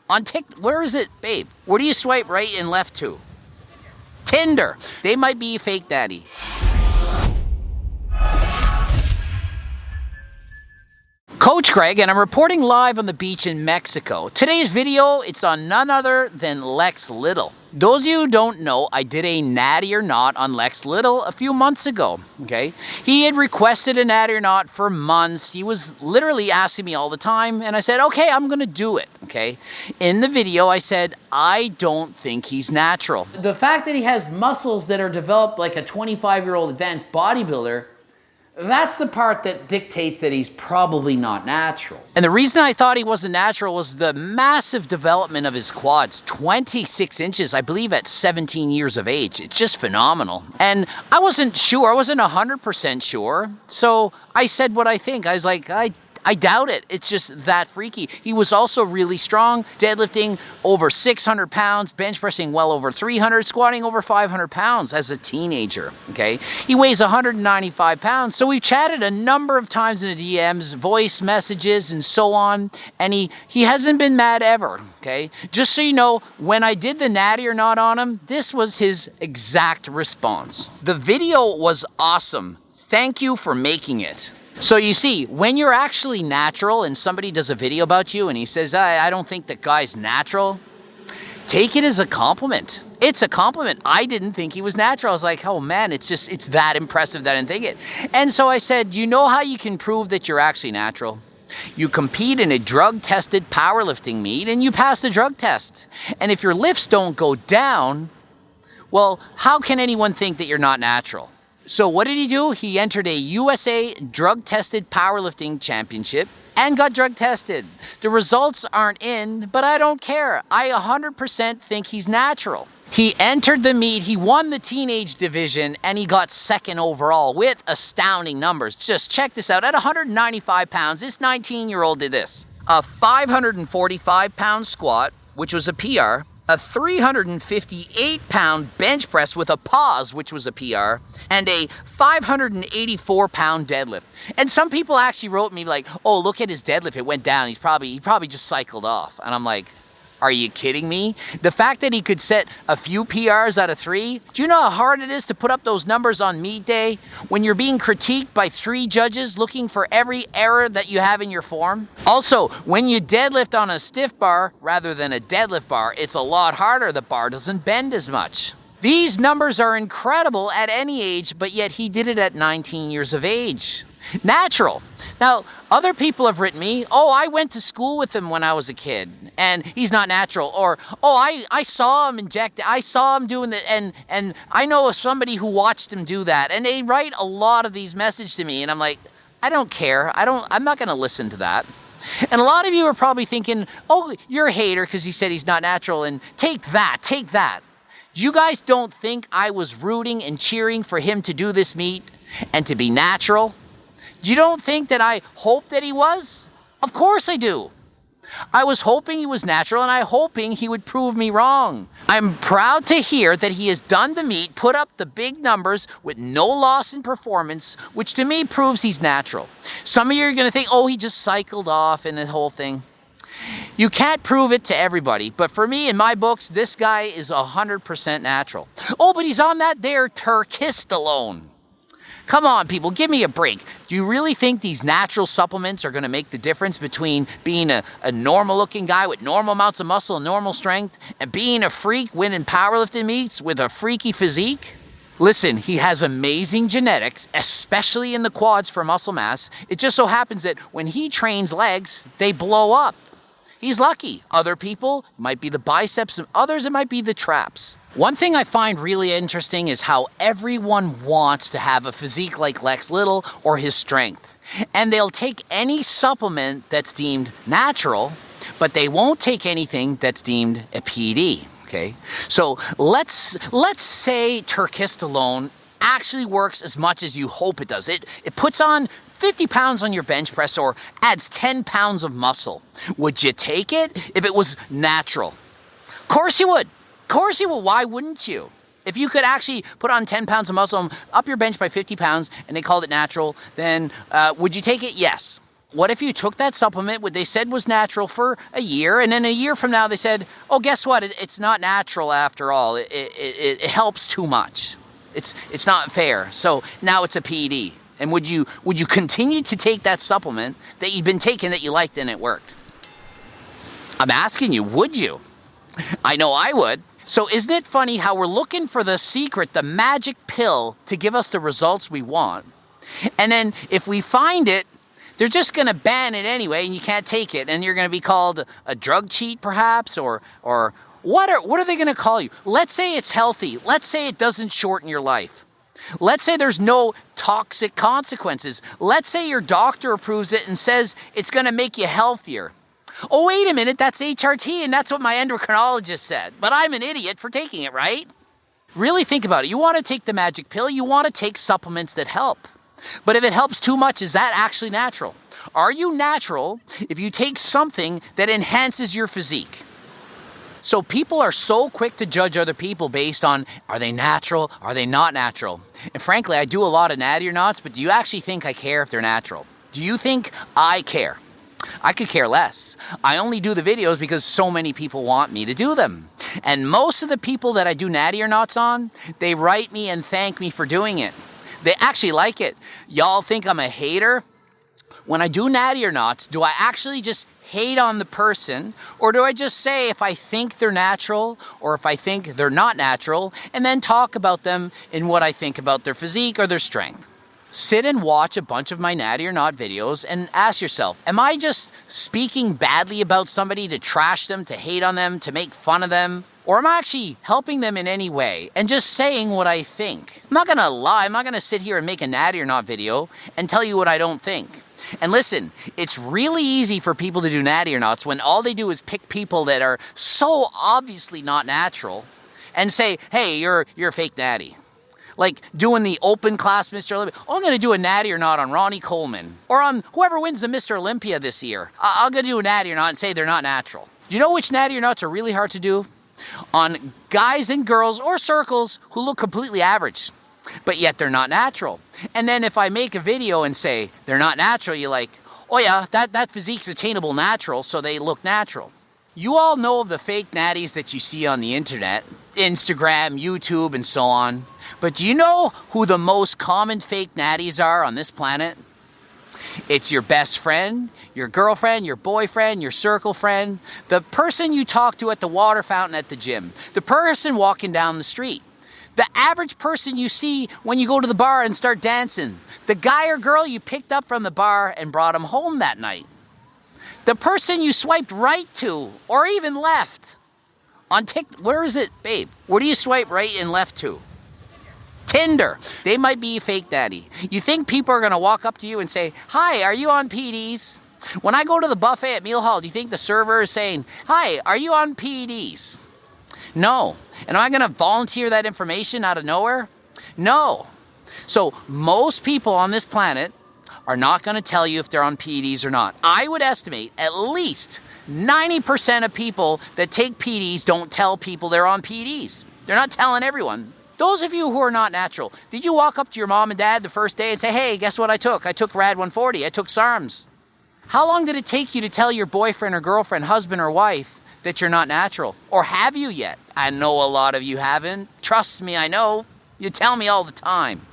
On where is it, babe? Where do you swipe right and left to? Tinder. They might be a fake daddy. Coach Greg, and I'm reporting live on the beach in Mexico. Today's video, it's on none other than Lexx Little. Those of you who don't know, I did a Natty or Not on Lexx Little a few months ago, okay? He had requested a Natty or Not for months. He was literally asking me all the time, and I said, okay, I'm gonna do it, okay? In the video, I said, I don't think he's natural. The fact that he has muscles that are developed like a 25-year-old advanced bodybuilder, that's the part that dictates that he's probably not natural. And the reason I thought he wasn't natural was the massive development of his quads. 26 inches, I believe, at 17 years of age. It's just phenomenal. And I wasn't sure, I wasn't 100% sure. So I said what I think. I was like, I doubt it. It's just that freaky. He was also really strong, deadlifting over 600 pounds, bench pressing well over 300, squatting over 500 pounds as a teenager, okay? He weighs 195 pounds. So we've chatted a number of times in the DMs, voice messages and so on, and he hasn't been mad ever, okay? Just so you know, when I did the Natty or Not on him, this was his exact response. The video was awesome. Thank you for making it. So you see, when you're actually natural and somebody does a video about you and he says, I don't think that guy's natural, take it as a compliment. It's a compliment. I didn't think he was natural. I was like, oh man, it's that impressive that I didn't think it. And so I said, you know how you can prove that you're actually natural? You compete in a drug-tested powerlifting meet and you pass the drug test. And if your lifts don't go down, well, how can anyone think that you're not natural? So what did he do? He entered a USA drug-tested powerlifting championship and got drug tested. The results aren't in, but I don't care. I 100% think he's natural. He entered the meet, he won the teenage division, and he got second overall with astounding numbers. Just check this out. At 195 pounds, this 19-year-old did this. A 545-pound squat, which was a PR, a 358-pound bench press with a pause, which was a PR, and a 584-pound deadlift. And some people actually wrote me like, oh, look at his deadlift, it went down. He probably just cycled off. And I'm like, are you kidding me? The fact that he could set a few PRs out of 3, do you know how hard it is to put up those numbers on meet day when you're being critiqued by 3 judges looking for every error that you have in your form? Also, when you deadlift on a stiff bar rather than a deadlift bar, it's a lot harder. The bar doesn't bend as much. These numbers are incredible at any age, but yet he did it at 19 years of age. Natural. Now, other people have written me, oh, I went to school with him when I was a kid, and he's not natural. Or, oh, I saw him inject, I saw him doing that, and I know of somebody who watched him do that. And they write a lot of these messages to me, and I'm like, I don't care. I'm not going to listen to that. And a lot of you are probably thinking, oh, you're a hater because he said he's not natural, and take that, take that. You guys don't think I was rooting and cheering for him to do this meet and to be natural? You don't think that I hoped that he was? Of course I do. I was hoping he was natural and I'm hoping he would prove me wrong. I'm proud to hear that he has done the meet, put up the big numbers with no loss in performance, which to me proves he's natural. Some of you are going to think, oh, he just cycled off and the whole thing. You can't prove it to everybody, but for me, in my books, this guy is 100% natural. Oh, but he's on that there turkistalone. Come on, people, give me a break. Do you really think these natural supplements are going to make the difference between being a normal-looking guy with normal amounts of muscle and normal strength and being a freak winning powerlifting meets with a freaky physique? Listen, he has amazing genetics, especially in the quads for muscle mass. It just so happens that when he trains legs, they blow up. He's lucky. Other people, it might be the biceps, and others, it might be the traps. One thing I find really interesting is how everyone wants to have a physique like Lexx Little or his strength. And they'll take any supplement that's deemed natural, but they won't take anything that's deemed a PD, okay? So let's say turkistalone actually works as much as you hope it does. It puts on 50 pounds on your bench press or adds 10 pounds of muscle. Would you take it if it was natural? Of course you would. Of course you would. Why wouldn't you? If you could actually put on 10 pounds of muscle, up your bench by 50 pounds, and they called it natural, then would you take it? Yes. What if you took that supplement, what they said was natural, for a year, and then a year from now they said, oh, guess what? It's not natural after all. It helps too much. It's not fair. So now it's a PED. And would you continue to take that supplement that you've been taking that you liked and it worked? I'm asking you, would you? I know I would. So isn't it funny how we're looking for the secret, the magic pill to give us the results we want? And then if we find it, they're just going to ban it anyway, and you can't take it, and you're going to be called a drug cheat, perhaps, or what are they going to call you? Let's say it's healthy. Let's say it doesn't shorten your life. Let's say there's no toxic consequences. Let's say your doctor approves it and says it's going to make you healthier. Oh, wait a minute, that's HRT, and that's what my endocrinologist said. But I'm an idiot for taking it, right? Really think about it. You want to take the magic pill. You want to take supplements that help. But if it helps too much, is that actually natural? Are you natural if you take something that enhances your physique? So people are so quick to judge other people based on, are they natural? Are they not natural? And frankly, I do a lot of natty or nots, but do you actually think I care if they're natural? Do you think I care? I could care less. I only do the videos because so many people want me to do them. And most of the people that I do natty or nots on, they write me and thank me for doing it. They actually like it. Y'all think I'm a hater? When I do natty or nots, do I actually just hate on the person? Or do I just say if I think they're natural or if I think they're not natural, and then talk about them in what I think about their physique or their strength? Sit and watch a bunch of my natty or not videos and ask yourself, am I just speaking badly about somebody to trash them, to hate on them, to make fun of them? Or am I actually helping them in any way and just saying what I think? I'm not going to lie. I'm not going to sit here and make a natty or not video and tell you what I don't think. And listen, it's really easy for people to do natty or nots when all they do is pick people that are so obviously not natural and say, hey, you're a fake natty. Like doing the open class Mr. Olympia. Oh, I'm going to do a natty or not on Ronnie Coleman or on whoever wins the Mr. Olympia this year. I'm going to do a natty or not and say they're not natural. Do you know which natty or nots are really hard to do? On guys and girls or circles who look completely average, but yet they're not natural. And then if I make a video and say they're not natural, you're like, oh yeah, that physique's attainable natural, so they look natural. You all know of the fake natties that you see on the internet, Instagram, YouTube, and so on. But do you know who the most common fake natties are on this planet? It's your best friend, your girlfriend, your boyfriend, your circle friend, the person you talk to at the water fountain at the gym, the person walking down the street, the average person you see when you go to the bar and start dancing, the guy or girl you picked up from the bar and brought him home that night, the person you swiped right to or even left on TikTok. Where is it, babe? Where do you swipe right and left to? Tinder. They might be a fake daddy. You think people are going to walk up to you and say, hi, are you on PEDs? When I go to the buffet at Meal Hall, do you think the server is saying, hi, are you on PEDs? No. And am I going to volunteer that information out of nowhere? No. So most people on this planet are not going to tell you if they're on PEDs or not. I would estimate at least 90% of people that take PEDs don't tell people they're on PEDs. They're not telling everyone. Those of you who are not natural, did you walk up to your mom and dad the first day and say, hey, guess what I took? I took Rad 140. I took SARMs. How long did it take you to tell your boyfriend or girlfriend, husband or wife that you're not natural? Or have you yet? I know a lot of you haven't. Trust me, I know. You tell me all the time.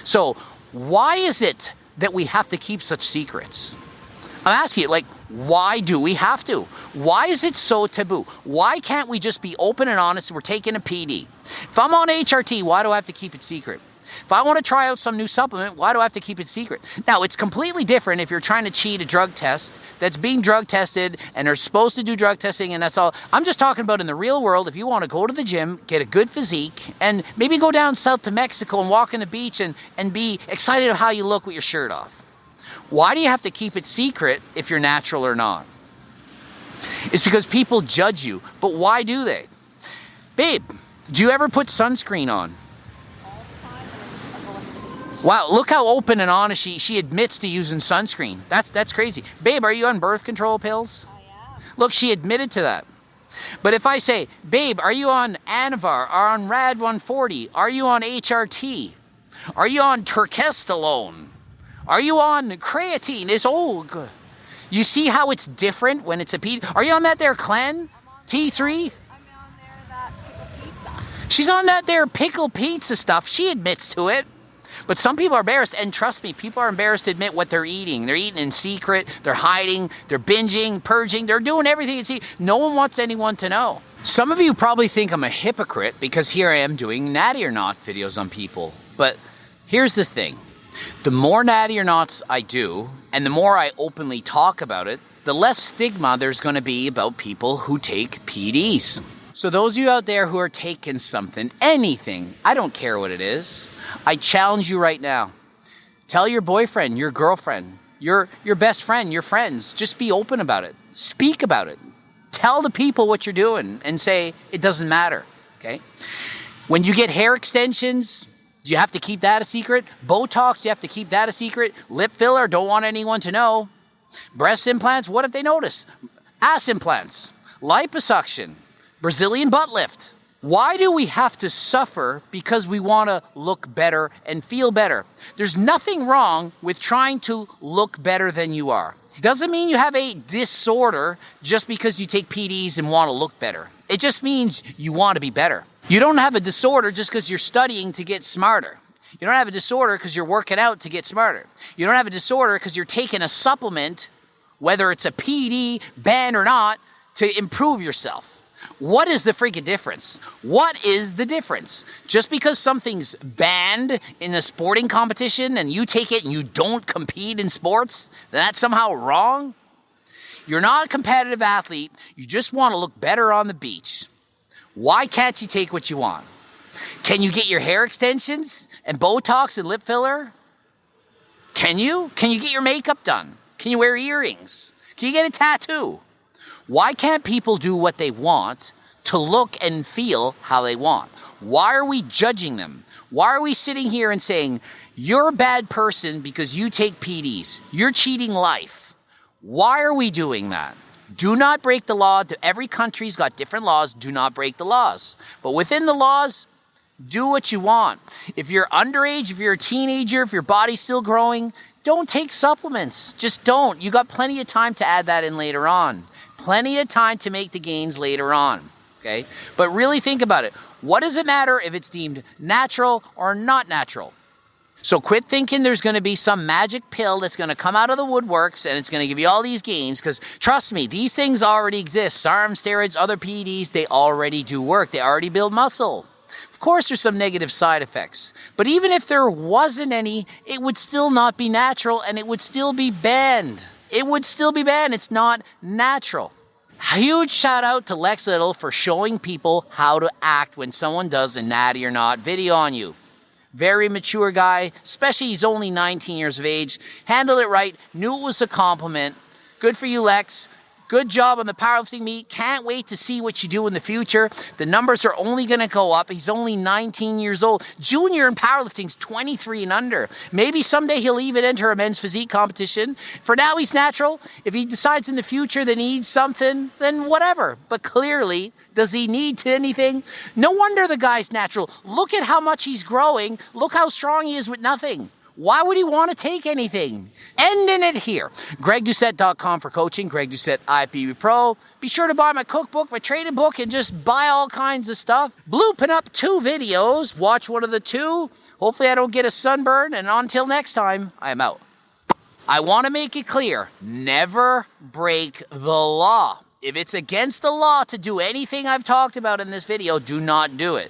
So why is it that we have to keep such secrets? I'm asking you, why do we have to? Why is it so taboo? Why can't we just be open and honest and we're taking a PD? If I'm on HRT, why do I have to keep it secret? If I want to try out some new supplement, why do I have to keep it secret? Now, it's completely different if you're trying to cheat a drug test that's being drug tested and they're supposed to do drug testing and that's all. I'm just talking about in the real world, if you want to go to the gym, get a good physique, and maybe go down south to Mexico and walk on the beach and be excited of how you look with your shirt off. Why do you have to keep it secret if you're natural or not? It's because people judge you. But why do they? Babe, do you ever put sunscreen on? All the time. Wow, look how open and honest she admits to using sunscreen. That's crazy. Babe, are you on birth control pills? I am. Look, she admitted to that. But if I say, babe, are you on Anavar? Are on Rad 140? Are you on HRT? Are you on Turkestalone? Are you on creatine? It's good. You see how it's different when it's a PD? Are you on that there Clen? T3? I'm on there that pickle pizza. She's on that there pickle pizza stuff. She admits to it. But some people are embarrassed, and trust me, people are embarrassed to admit what they're eating. They're eating in secret, they're hiding, they're binging, purging, they're doing everything in secret. No one wants anyone to know. Some of you probably think I'm a hypocrite because here I am doing Natty or Not videos on people. But here's the thing. The more Natty or Nots I do, and the more I openly talk about it, the less stigma there's going to be about people who take PDs. So those of you out there who are taking something, anything, I don't care what it is, I challenge you right now. Tell your boyfriend, your girlfriend, your best friend, your friends, just be open about it. Speak about it. Tell the people what you're doing and say it doesn't matter, okay? When you get hair extensions, do you have to keep that a secret? Botox, you have to keep that a secret? Lip filler, don't want anyone to know. Breast implants, what if they notice? Ass implants, liposuction, Brazilian butt lift. Why do we have to suffer because we want to look better and feel better? There's nothing wrong with trying to look better than you are. Doesn't mean you have a disorder just because you take PDs and want to look better. It just means you want to be better. You don't have a disorder just because you're studying to get smarter. You don't have a disorder because you're working out to get smarter. You don't have a disorder because you're taking a supplement, whether it's a PD, banned or not, to improve yourself. What is the freaking difference? What is the difference? Just because something's banned in a sporting competition and you take it and you don't compete in sports, then that's somehow wrong? You're not a competitive athlete. You just want to look better on the beach. Why can't you take what you want? Can you get your hair extensions and Botox and lip filler? Can you? Can you get your makeup done? Can you wear earrings? Can you get a tattoo? Why can't people do what they want to look and feel how they want? Why are we judging them? Why are we sitting here and saying, you're a bad person because you take PDs. You're cheating life. Why are we doing that? Do not break the law. Every country's got different laws. Do not break the laws. But within the laws, do what you want. If you're underage, if you're a teenager, if your body's still growing, don't take supplements. Just don't. You got plenty of time to add that in later on. Plenty of time to make the gains later on, okay? But really think about it. What does it matter if it's deemed natural or not natural? So quit thinking there's going to be some magic pill that's going to come out of the woodworks and it's going to give you all these gains, because trust me, these things already exist. SARM, steroids, other PEDs, they already do work. They already build muscle. Of course, there's some negative side effects. But even if there wasn't any, it would still not be natural and it would still be banned. It would still be banned. It's not natural. Huge shout out to Lexx for showing people how to act when someone does a Natty or Not video on you. Very mature guy, especially he's only 19 years of age. Handled it right, knew it was a compliment. Good for you, Lexx. Good job on the powerlifting meet. Can't wait to see what you do in the future. The numbers are only going to go up. He's only 19 years old. Junior in powerlifting's 23 and under. Maybe someday he'll even enter a men's physique competition. For now, he's natural. If he decides in the future that he needs something, then whatever. But clearly, does he need anything? No wonder the guy's natural. Look at how much he's growing. Look how strong he is with nothing. Why would he want to take anything? Ending it here. GregDoucette.com for coaching. Greg Doucette, IFBB Pro. Be sure to buy my cookbook, my training book, and just buy all kinds of stuff. Blooping up 2 videos. Watch one of the 2. Hopefully I don't get a sunburn. And until next time, I am out. I want to make it clear. Never break the law. If it's against the law to do anything I've talked about in this video, do not do it.